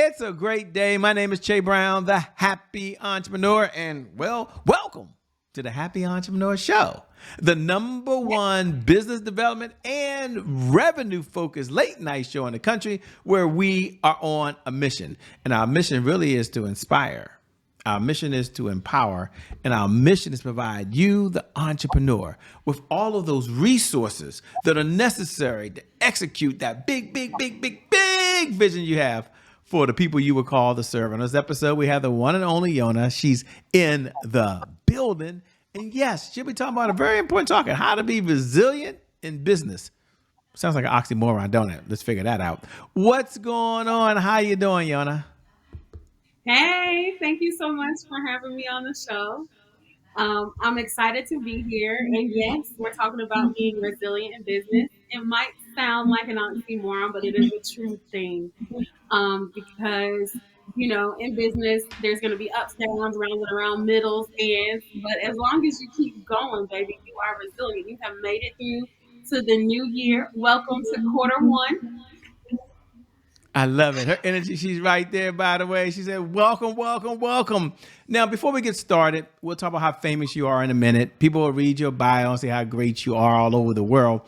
It's a great day. My name is Che Brown, the Happy Entrepreneur, and welcome to the Happy Entrepreneur Show, the number one business development and revenue focused late night show in the country where we are on a mission. And our mission really is to inspire. Our mission is to empower, and our mission is to provide you, the entrepreneur, with all of those resources that are necessary to execute that big vision you have for the people you would call to serve. On this episode, we have the one and only Yona. She's in the building. And yes, she'll be talking about a very important topic, how to be resilient in business. Sounds like an oxymoron, don't it? Let's figure that out. What's going on? How you doing, Yona? Hey, thank you so much for having me on the show. I'm excited to be here. And yes, we're talking about being resilient in business. It might sound like an oxymoron, but it is a true thing. Because, in business, there's going to be ups, downs, rounds and around, middles, ends. But as long as you keep going, baby, you are resilient. You have made it through to the new year. Welcome to quarter one. I love it. Her energy, she's right there, by the way. She said, welcome, welcome, welcome. Now, before we get started, we'll talk about how famous you are in a minute. People will read your bio and say how great you are all over the world.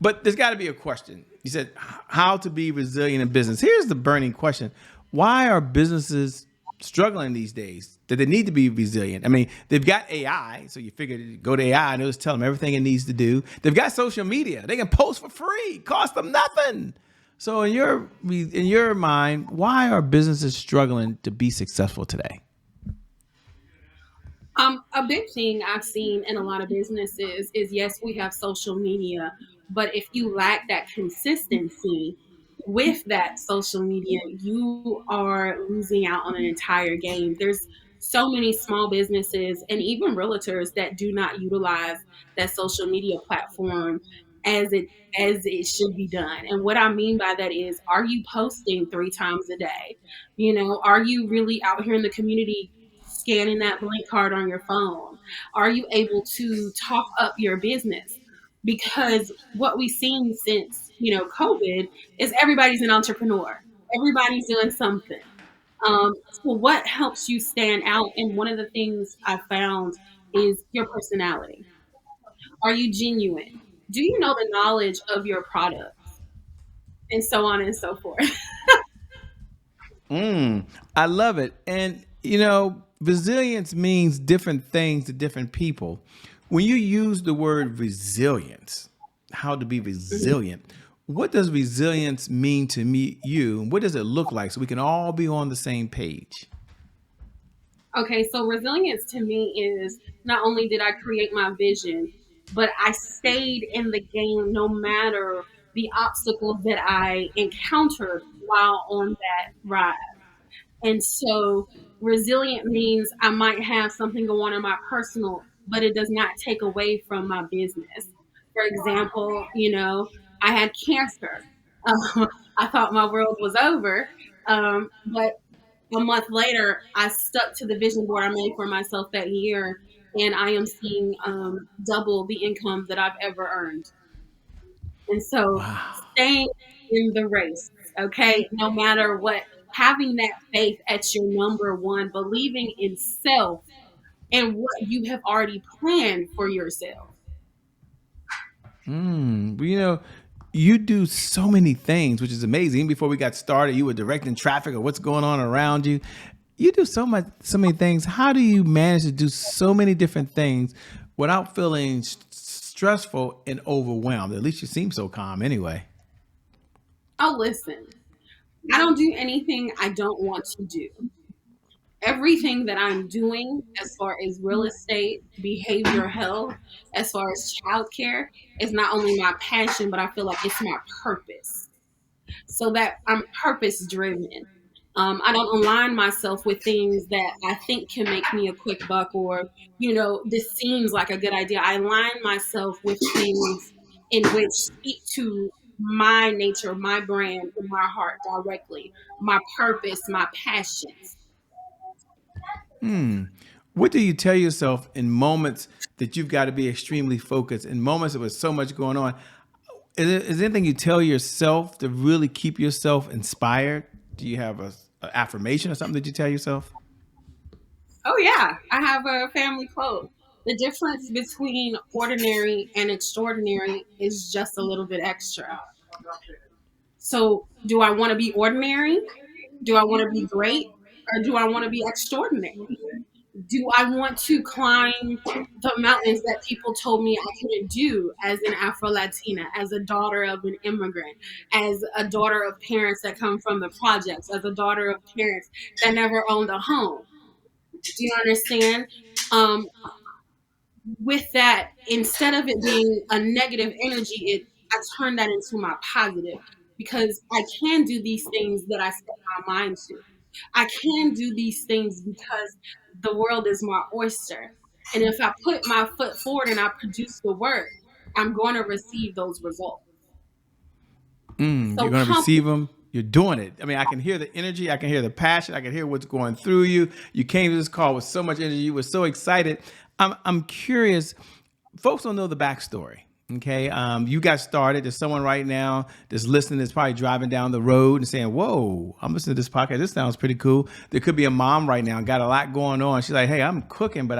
But there's got to be a question. You said, how to be resilient in business. Here's the burning question. Why are businesses struggling these days? That they need to be resilient? I mean, they've got AI, so you figure go to AI and it'll just tell them everything it needs to do. They've got social media. They can post for free, cost them nothing. So in your mind, why are businesses struggling to be successful today? A big thing I've seen in a lot of businesses is yes, we have social media, but if you lack that consistency with that social media, you are losing out on an entire game. There's so many small businesses and even realtors that do not utilize that social media platform as it should be done. And what I mean by that is, are you posting 3 times a day? Are you really out here in the community scanning that blank card on your phone? Are you able to talk up your business? Because what we've seen since, COVID is everybody's an entrepreneur. Everybody's doing something. So what helps you stand out? And one of the things I found is your personality. Are you genuine? Do you know the knowledge of your product? And so on and so forth. I love it. And, resilience means different things to different people. When you use the word resilience, how to be resilient, what does resilience mean to you? And what does it look like so we can all be on the same page? Okay, so resilience to me is not only did I create my vision, but I stayed in the game no matter the obstacles that I encountered while on that ride. And so resilient means I might have something going on in my personal, but it does not take away from my business. For example, I had cancer. I thought my world was over. But a month later, I stuck to the vision board I made for myself that year, and I am seeing double the income that I've ever earned. And so Wow. staying in the race, okay, no matter what, having that faith at your number one, believing in self and what you have already planned for yourself. Well, you do so many things, which is amazing. Even before we got started, you were directing traffic or what's going on around you. You do so many things. How do you manage to do so many different things without feeling stressful and overwhelmed? At least you seem so calm anyway. Oh, listen, I don't do anything I don't want to do. Everything that I'm doing as far as real estate, behavioral health, as far as childcare, is not only my passion, but I feel like it's my purpose. So that I'm purpose driven. I don't align myself with things that I think can make me a quick buck or, this seems like a good idea. I align myself with things in which speak to my nature, my brand, and my heart directly, my purpose, my passions. What do you tell yourself in moments that you've got to be extremely focused, in moments with so much going on? Is there anything you tell yourself to really keep yourself inspired? Do you have a affirmation or something that you tell yourself? Oh yeah, I have a family quote. The difference between ordinary and extraordinary is just a little bit extra. So, do I want to be ordinary? Do I want to be great? Or do I want to be extraordinary? Do I want to climb the mountains that people told me I couldn't do as an Afro Latina, as a daughter of an immigrant, as a daughter of parents that come from the projects, as a daughter of parents that never owned a home? Do you understand? Um, with that, instead of it being a negative energy, I turn that into my positive, because I can do these things that I set my mind to. I can do these things because the world is my oyster. And if I put my foot forward and I produce the work, I'm going to receive those results. You're So going to receive confidence. them. You're doing it. I mean, I can hear the energy. I can hear the passion. I can hear what's going through you. You came to this call with so much energy. You were so excited. I'm curious. Folks don't know the backstory. Okay. You got started. There's someone right now that's listening that's probably driving down the road and saying, whoa, I'm listening to this podcast. This sounds pretty cool. There could be a mom right now, got a lot going on. She's like, hey, I'm cooking, but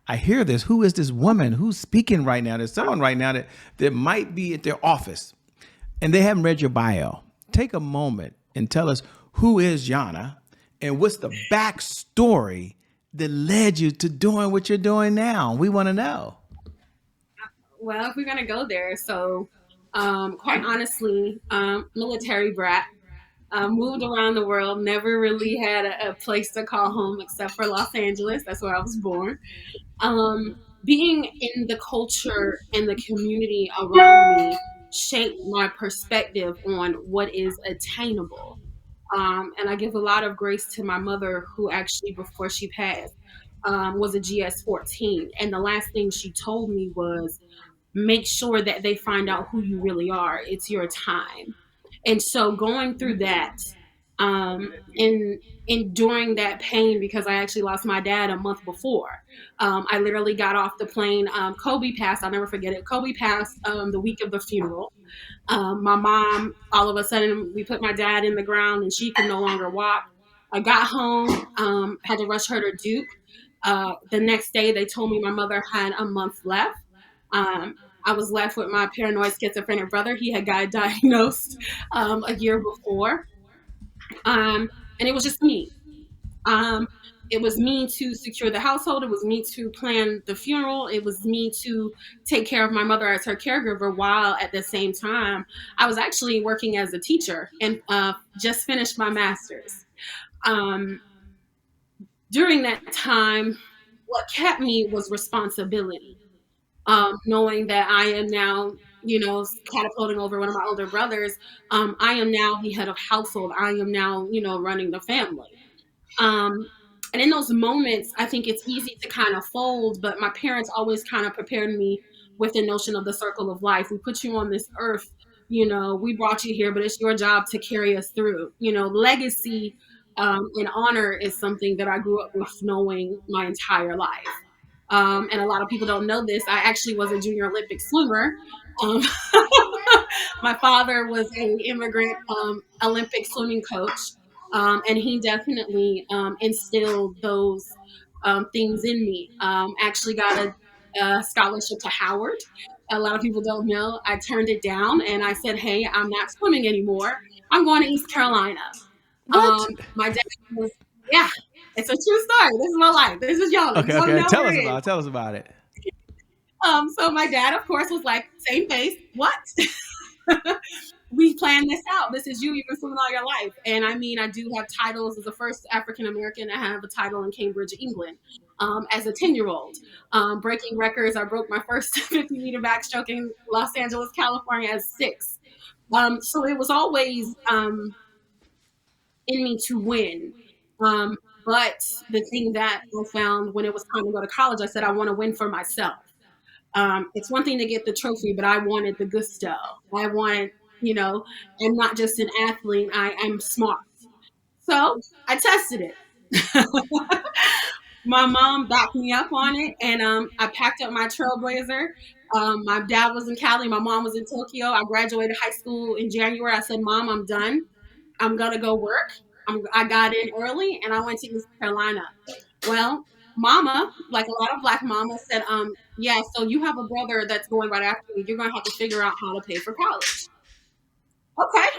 I hear this. Who is this woman who's speaking right now? There's someone right now that might be at their office and they haven't read your bio. Take a moment and tell us, who is Yona and what's the backstory that led you to doing what you're doing now? We want to know. Well, if we're going to go there, so quite honestly, military brat. Moved around the world, never really had a place to call home except for Los Angeles. That's where I was born. Being in the culture and the community around me shaped my perspective on what is attainable. And I give a lot of grace to my mother, who actually, before she passed, was a GS 14. And the last thing she told me was, make sure that they find out who you really are. It's your time. And so going through that, and enduring that pain, because I actually lost my dad a month before. I literally got off the plane. Kobe passed. I'll never forget it. Kobe passed the week of the funeral. My mom, all of a sudden, we put my dad in the ground and she could no longer walk. I got home, had to rush her to Duke. The next day, they told me my mother had a month left. Um, I was left with my paranoid schizophrenic brother. He had got diagnosed a year before. And it was just me. Um, it was me to secure the household. It was me to plan the funeral. It was me to take care of my mother as her caregiver, while at the same time, I was actually working as a teacher and just finished my master's. Um, During that time, what kept me was responsibility. Knowing that I am now, catapulting over one of my older brothers. I am now the head of household. I am now, running the family. Um, and in those moments, I think it's easy to kind of fold, but my parents always kind of prepared me with the notion of the circle of life. We put you on this earth, we brought you here, but it's your job to carry us through. Legacy and honor is something that I grew up with knowing my entire life. And a lot of people don't know this. I actually was a junior Olympic swimmer. Um, my father was an immigrant Olympic swimming coach, and he definitely instilled those things in me. Actually got a scholarship to Howard. A lot of people don't know. I turned it down and I said, hey, I'm not swimming anymore. I'm going to East Carolina. What? My dad was, yeah, it's a true story. This is my life. This is y'all. Okay, You want to okay. know Tell where us it is. about it. Tell us about it. So my dad, of course, was like, same face. What? We planned this out. This is you. You've been swimming all your life. And I mean, I do have titles as the first African American to have a title in Cambridge, England, as a 10-year-old. Breaking records. I broke my first 50-meter backstroke in Los Angeles, California as 6. So it was always in me to win. Um, but the thing that I found when it was time to go to college, I said, I want to win for myself. It's one thing to get the trophy, but I wanted the gusto. I wanted, I'm not just an athlete, I'm smart. So I tested it. My mom backed me up on it, and I packed up my Trailblazer. My dad was in Cali, my mom was in Tokyo. I graduated high school in January. I said, Mom, I'm done. I'm going to go work. I got in early and I went to East Carolina. Well, mama, like a lot of black mamas said, yeah, so you have a brother that's going right after you. You're going to have to figure out how to pay for college. Okay.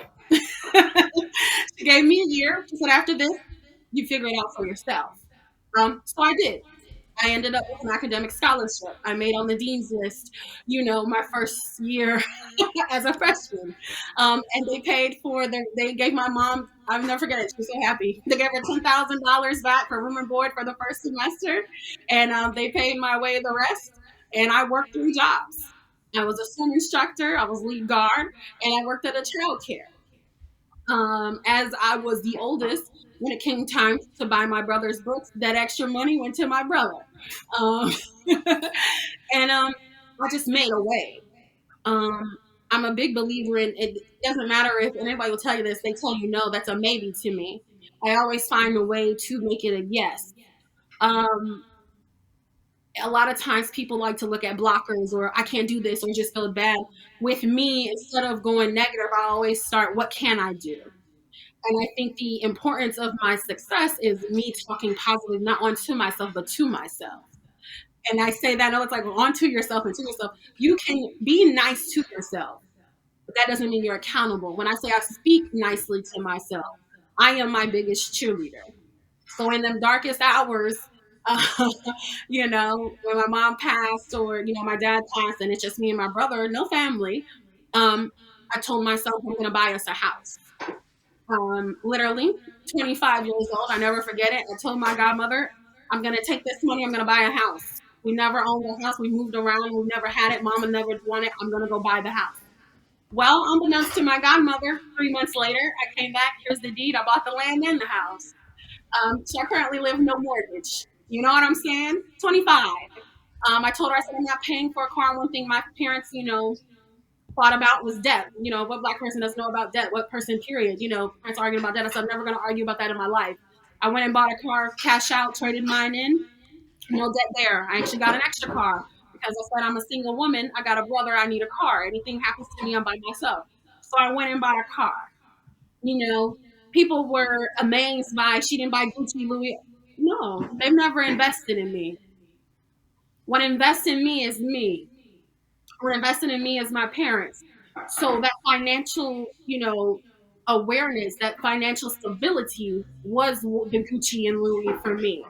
She gave me a year. She said, after this, you figure it out for yourself. So I did. I ended up with an academic scholarship. I made on the dean's list, my first year as a freshman. And they paid for they gave my mom, I'll never forget it. She was so happy. They gave her $10,000 back for room and board for the first semester. And they paid my way the rest. And I worked 3 jobs. I was a swim instructor, I was lead guard, and I worked at a child care. As I was the oldest, when it came time to buy my brother's books, that extra money went to my brother. Um, and I just made a way. Um, I'm a big believer in it. Doesn't matter if and anybody will tell you this, they tell you no, that's a maybe to me. I always find a way to make it a yes. Um, a lot of times people like to look at blockers or I can't do this or just feel bad. With me, instead of going negative, I always start, what can I do? And I think the importance of my success is me talking positive, not onto myself, but to myself. And I say that, no, it's like onto yourself and to yourself. You can be nice to yourself, but that doesn't mean you're accountable. When I say I speak nicely to myself, I am my biggest cheerleader. So in them darkest hours, uh, when my mom passed or, my dad passed and it's just me and my brother, no family, I told myself I'm going to buy us a house. Literally 25 years old. I never forget it. I told my godmother, I'm going to take this money. I'm going to buy a house. We never owned a house. We moved around. We never had it. Mama never wanted it. I'm going to go buy the house. Well, unbeknownst to my godmother, 3 months later, I came back. Here's the deed. I bought the land and the house. So I currently live no mortgage. You know what I'm saying? 25. I told her, I said, I'm not paying for a car. One thing my parents, thought about was debt. What black person doesn't know about debt? What person, period? Parents arguing about debt. I said, I'm never going to argue about that in my life. I went and bought a car, cash out, traded mine in. No debt there. I actually got an extra car because I said, I'm a single woman. I got a brother. I need a car. Anything happens to me, I'm by myself. So I went and bought a car. People were amazed by she didn't buy Gucci, Louis. No, they've never invested in me. What invests in me is me. What invested in me is my parents. So that financial, awareness, that financial stability was the Gucci and Louis for me.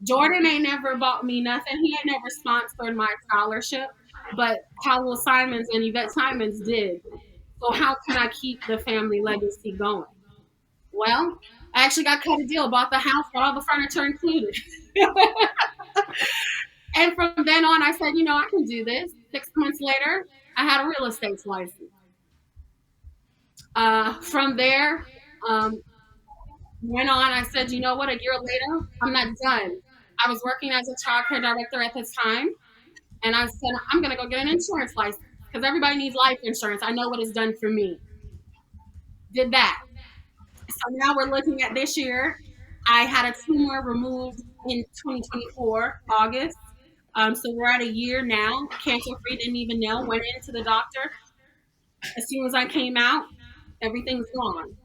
Jordan ain't never bought me nothing. He ain't never sponsored my scholarship, but Yona Simons and Yvette Simons did. So how can I keep the family legacy going? Well, I actually got cut a deal, bought the house, got all the furniture included. And from then on, I said, I can do this. 6 months later, I had a real estate license. From there, went on. I said, you know what? A year later, I'm not done. I was working as a child care director at the time. And I said, I'm going to go get an insurance license because everybody needs life insurance. I know what it's done for me. Did that. So now we're looking at this year. I had a tumor removed in 2024, August. So we're at a year now. Cancer free, didn't even know. Went into the doctor. As soon as I came out, everything's gone.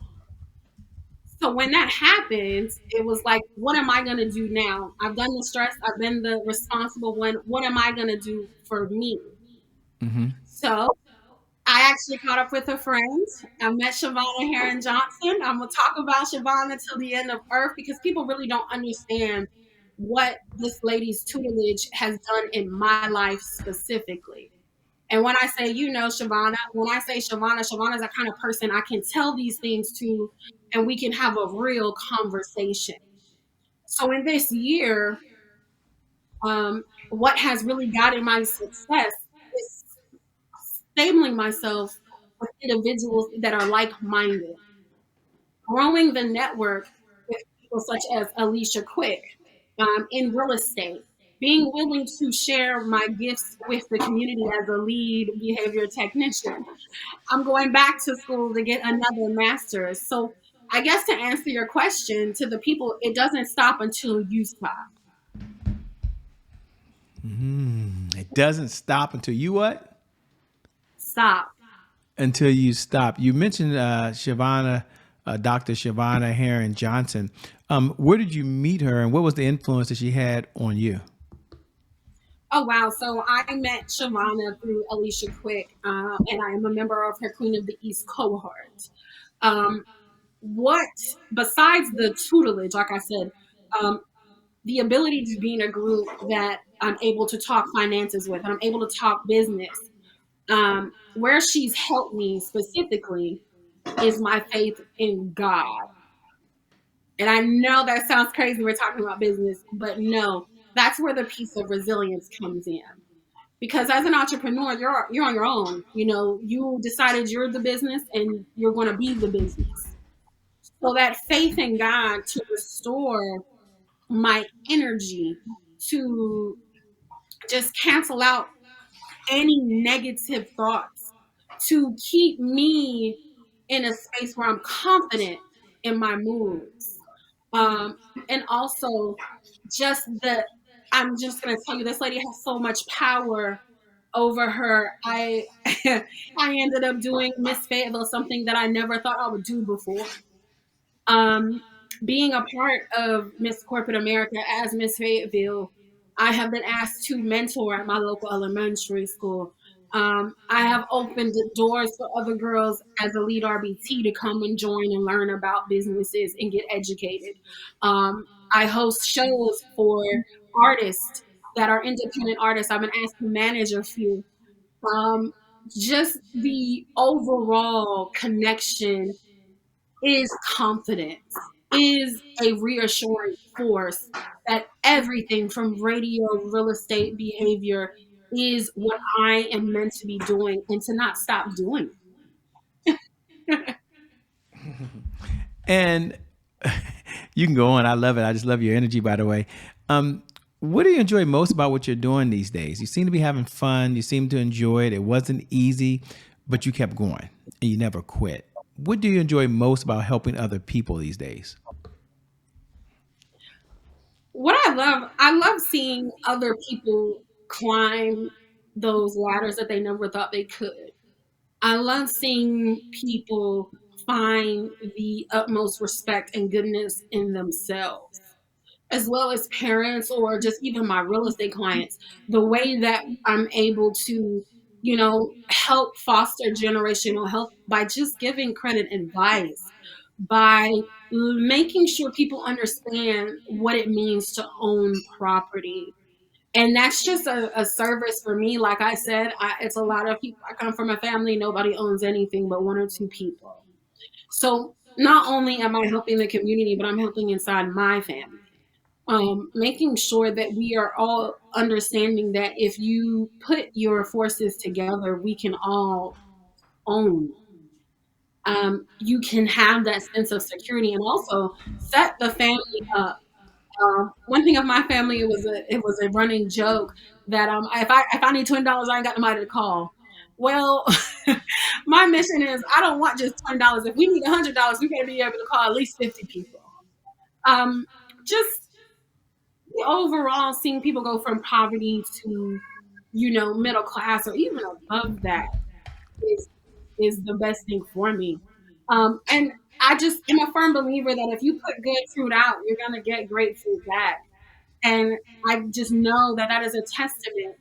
So when that happens, it was like, what am I going to do now? I've done the stress. I've been the responsible one. What am I going to do for me? Mm-hmm. So I actually caught up with a friend. I met Shavonna Heron Johnson. I'm going to talk about Shavonna till the end of earth because people really don't understand what this lady's tutelage has done in my life specifically. And when I say, Shavonna, when I say Shavonna's the kind of person I can tell these things to, and we can have a real conversation. So in this year, what has really gotten my success is stabling myself with individuals that are like-minded, growing the network with people such as Alicia Quick in real estate, being willing to share my gifts with the community as a lead behavior technician. I'm going back to school to get another master's. So I guess to answer your question to the people, it doesn't stop until you stop. It doesn't stop until you what? Stop. Until you stop. You mentioned Shavonna Dr. Shavonna Heron Johnson. Where did you meet her, and what was the influence that she had on you? Oh wow! So I met Shavana through Alicia Quick, and I am a member of her Queen of the East cohort. Um, what besides the tutelage, like I said, um, the ability to be in a group that I'm able to talk finances with, and I'm able to talk business. Where she's helped me specifically is my faith in God. And I know that sounds crazy. We're talking about business, but no, that's where the piece of resilience comes in. Because as an entrepreneur, you're on your own. You know, you decided you're the business and you're going to be the business. So that faith in God to restore my energy, to just cancel out any negative thoughts, to keep me in a space where I'm confident in my moves. Um, and also just the I'm just gonna tell you, this lady has so much power over her. I I ended up doing Miss Fayetteville, something that I never thought I would do before. Um, Being a part of Miss Corporate America as Miss Fayetteville, I have been asked to mentor at my local elementary school. I have opened doors for other girls as a lead RBT to come and join and learn about businesses and get educated. I host shows for artists that are independent artists. I've been asked to manage a few. Um, just the overall connection is confidence, is a reassuring force that everything from radio, real estate, behavior is what I am meant to be doing and to not stop doing it. And you can go on. I love it. I just love your energy, by the way. What do you enjoy most about what you're doing these days? You seem to be having fun. You seem to enjoy it. It wasn't easy, but you kept going and you never quit. What do you enjoy most about helping other people these days? What I love seeing other people climb those ladders that they never thought they could. I love seeing people find the utmost respect and goodness in themselves, as well as parents or just even my real estate clients. The way that I'm able to, help foster generational health by just giving credit advice, by making sure people understand what it means to own property, and that's just a service for me. Like I said, it's a lot of people. I come from a family, nobody owns anything but one or two people. So not only am I helping the community, but I'm helping inside my family. Making sure that we are all understanding that if you put your forces together, we can all own. You can have that sense of security and also set the family up. One thing of my family, it was a running joke that if I need $20, I ain't got nobody to call. Well, my mission is I don't want just $20. If we need $100, we got to be able to call at least 50 people. Um, just overall, seeing people go from poverty to middle class or even above that is the best thing for me. And I just am a firm believer that if you put good fruit out, you're gonna get great fruit back. And I just know that that is a testament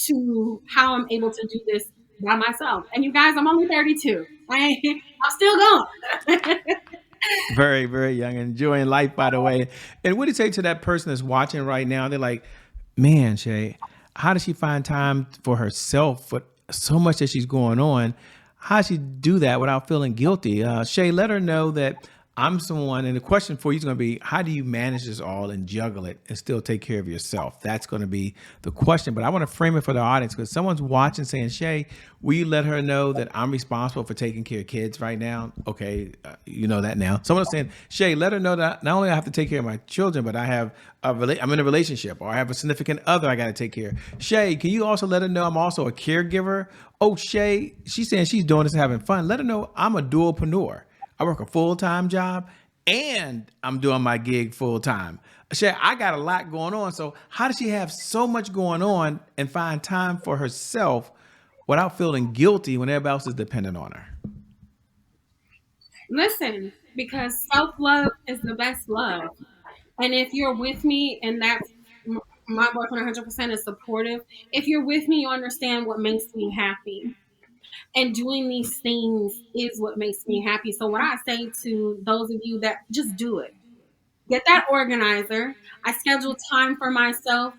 to how I'm able to do this by myself. And you guys, I'm only 32. I'm still going. Very, very young, enjoying life, by the way. And what do you say to that person that's watching right now? They're like, man, Shay, how does she find time for herself for so much that she's going on? How does she do that without feeling guilty? Shay, let her know that I'm someone, and the question for you is going to be, how do you manage this all and juggle it and still take care of yourself? That's going to be the question. But I want to frame it for the audience because someone's watching saying, Shay, will you let her know that I'm responsible for taking care of kids right now? Okay, you know that now. Someone's saying, Shay, let her know that not only I have to take care of my children, but I'm in a relationship or I have a significant other I got to take care of. Shay, can you also let her know I'm also a caregiver? Oh, Shay, she's saying she's doing this having fun. Let her know I'm a dualpreneur. I work a full-time job and I'm doing my gig full-time. Shay, I got a lot going on. So how does she have so much going on and find time for herself without feeling guilty when everybody else is dependent on her? Listen, because self love is the best love. And if you're with me, and that's my boyfriend 100% is supportive. If you're with me, you understand what makes me happy. And doing these things is what makes me happy. So, what I say to those of you that just do it, get that organizer. I schedule time for myself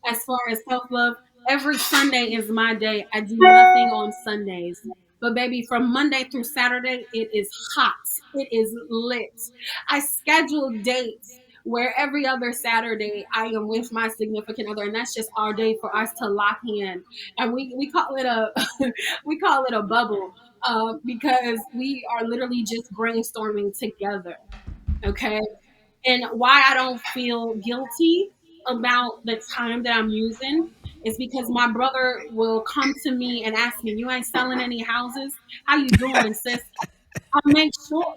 as far as self love. Every Sunday is my day. I do nothing on Sundays. But baby, from Monday through Saturday, it is hot. It is lit. I schedule dates where every other Saturday I am with my significant other, and that's just our day for us to lock in. And we call it a we call it a bubble because we are literally just brainstorming together. Okay, and why I don't feel guilty about the time that I'm using is because my brother will come to me and ask me, "You ain't selling any houses? How you doing, sis?" I make sure,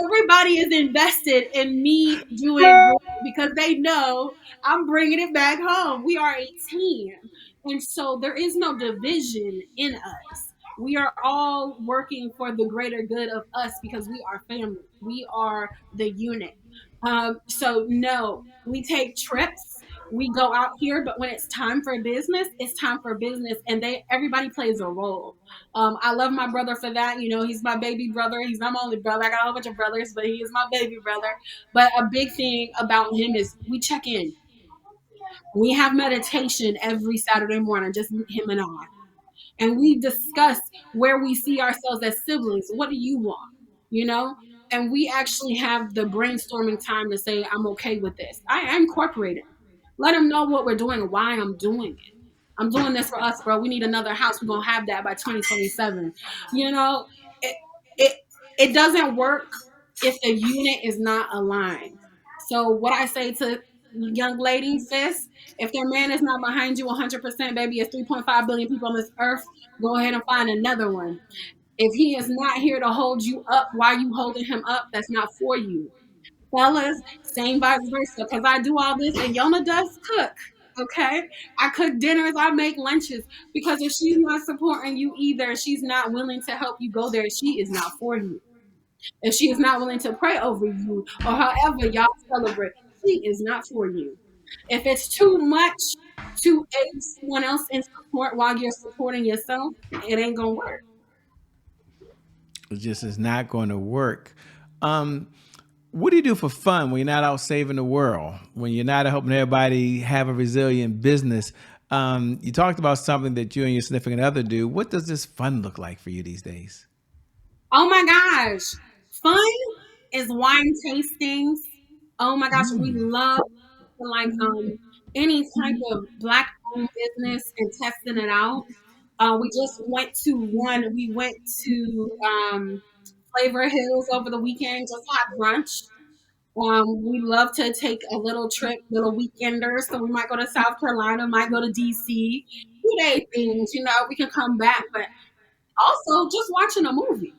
everybody is invested in me doing great because they know I'm bringing it back home. We are a team. And so there is no division in us. We are all working for the greater good of us because we are family. We are the unit. So, no, we take trips. We go out here, but when it's time for business, it's time for business, and everybody plays a role. I love my brother for that. He's my baby brother. He's not my only brother. I got a whole bunch of brothers, but he is my baby brother. But a big thing about him is we check in. We have meditation every Saturday morning, just him and I. And we discuss where we see ourselves as siblings. What do you want? You know? And we actually have the brainstorming time to say, I'm okay with this. I incorporate it. Let him know what we're doing and why I'm doing it. I'm doing this for us, bro. We need another house. We're gonna have that by 2027. You know, it it it doesn't work if the unit is not aligned. So what I say to young ladies, sis, if their man is not behind you 100%, baby, it's 3.5 billion people on this earth. Go ahead and find another one. If he is not here to hold you up while you holding him up, that's not for you. Fellas, same vice versa. Because I do all this and Yona does cook. Okay. I cook dinners, I make lunches. Because if she's not supporting you either, she's not willing to help you go there, she is not for you. If she is not willing to pray over you or however y'all celebrate, she is not for you. If it's too much to aid someone else in support while you're supporting yourself, it ain't gonna work. It just is not going to work. Um, what do you do for fun when you're not out saving the world? When you're not helping everybody have a resilient business? You talked about something that you and your significant other do. What does this fun look like for you these days? Oh my gosh. Fun is wine tastings. Oh my gosh, we love like any type of black owned business and testing it out. We just went to one. We went to Flavor Hills over the weekend, just had brunch. We love to take a little trip, little weekender. So we might go to South Carolina, might go to DC, 2 day things. We can come back, but also just watching a movie.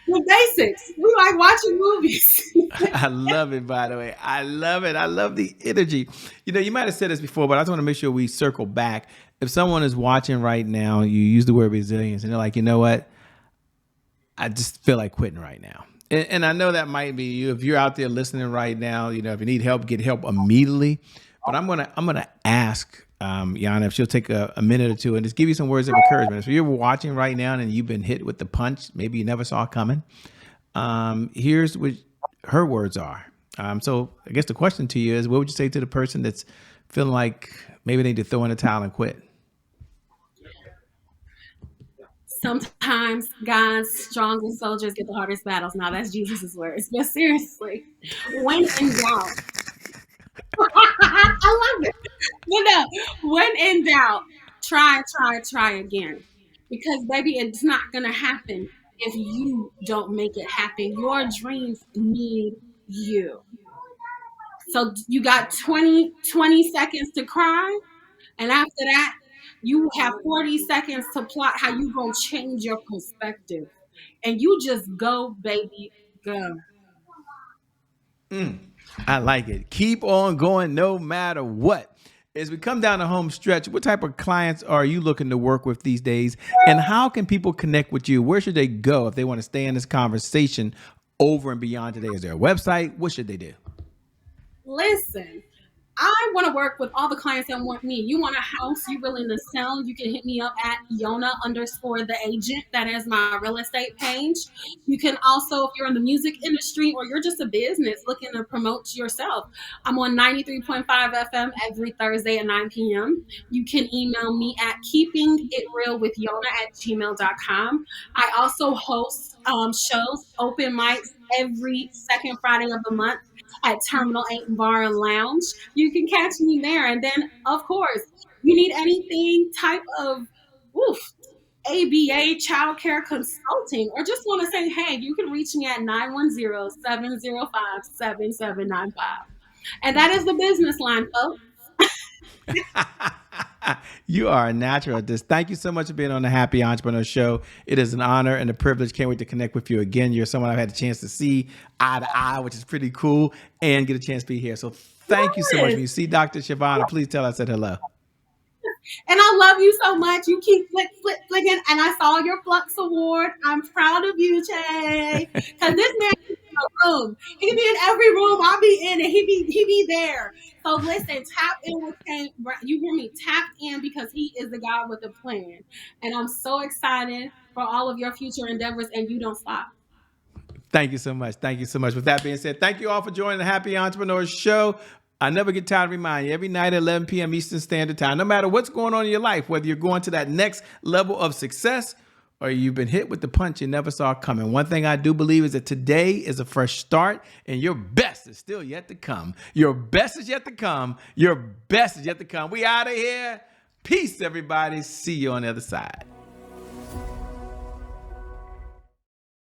The basics. We like watching movies. I love it, by the way. I love it. I love the energy. You might have said this before, but I just want to make sure we circle back. If someone is watching right now, you use the word resilience, and they're like, you know what? I just feel like quitting right now. And I know that might be you. If you're out there listening right now, if you need help, get help immediately. But I'm gonna ask Yana if she'll take a minute or two and just give you some words of encouragement. So you're watching right now and you've been hit with the punch, maybe you never saw it coming. Here's what her words are. So I guess the question to you is, what would you say to the person that's feeling like maybe they need to throw in the towel and quit? Sometimes God's strongest soldiers get the hardest battles. Now that's Jesus' words. But seriously, when in doubt, I love it. But no, when in doubt, try again. Because baby, it's not gonna happen if you don't make it happen. Your dreams need you. So you got 20 seconds to cry. And after that, you have 40 seconds to plot how you gonna change your perspective. And you just go, baby, go. I like it. Keep on going no matter what. As we come down the home stretch, what type of clients are you looking to work with these days? And how can people connect with you? Where should they go if they want to stay in this conversation over and beyond today? Is there a website? What should they do? Listen, I want to work with all the clients that want me. You want a house you willing to sell? You can hit me up at Yona underscore the agent. That is my real estate page. You can also, if you're in the music industry or you're just a business looking to promote yourself, I'm on 93.5 FM every Thursday at 9 p.m. You can email me at keepingitrealwithyona@gmail.com. I also host shows, open mics every second Friday of the month at Terminal 8 Bar and Lounge. You can catch me there. And then, of course, you need anything type of oof, ABA childcare consulting, or just want to say, hey, you can reach me at 910-705-7795. And that is the business line, folks. You are a natural at this. Thank you so much for being on the Happy Entrepreneur Show. It is an honor and a privilege. Can't wait to connect with you again. You're someone I've had a chance to see eye to eye, which is pretty cool, and get a chance to be here. So thank you so much. When you see Dr. Shavana, please tell her I said hello. And I love you so much. You keep flicking. And I saw your Flux Award. I'm proud of you, Che. Because this man is in a room. He be in every room. I'll be in it. He be there. So listen, tap in with Ken. You hear me? Tap in because he is the guy with the plan. And I'm so excited for all of your future endeavors, and you don't stop. Thank you so much. Thank you so much. With that being said, thank you all for joining the Happy Entrepreneur Show. I never get tired of reminding you, every night at 11 p.m. Eastern Standard Time, no matter what's going on in your life, whether you're going to that next level of success or you've been hit with the punch you never saw coming. One thing I do believe is that today is a fresh start and your best is still yet to come. Your best is yet to come. Your best is yet to come. We out of here. Peace, everybody. See you on the other side.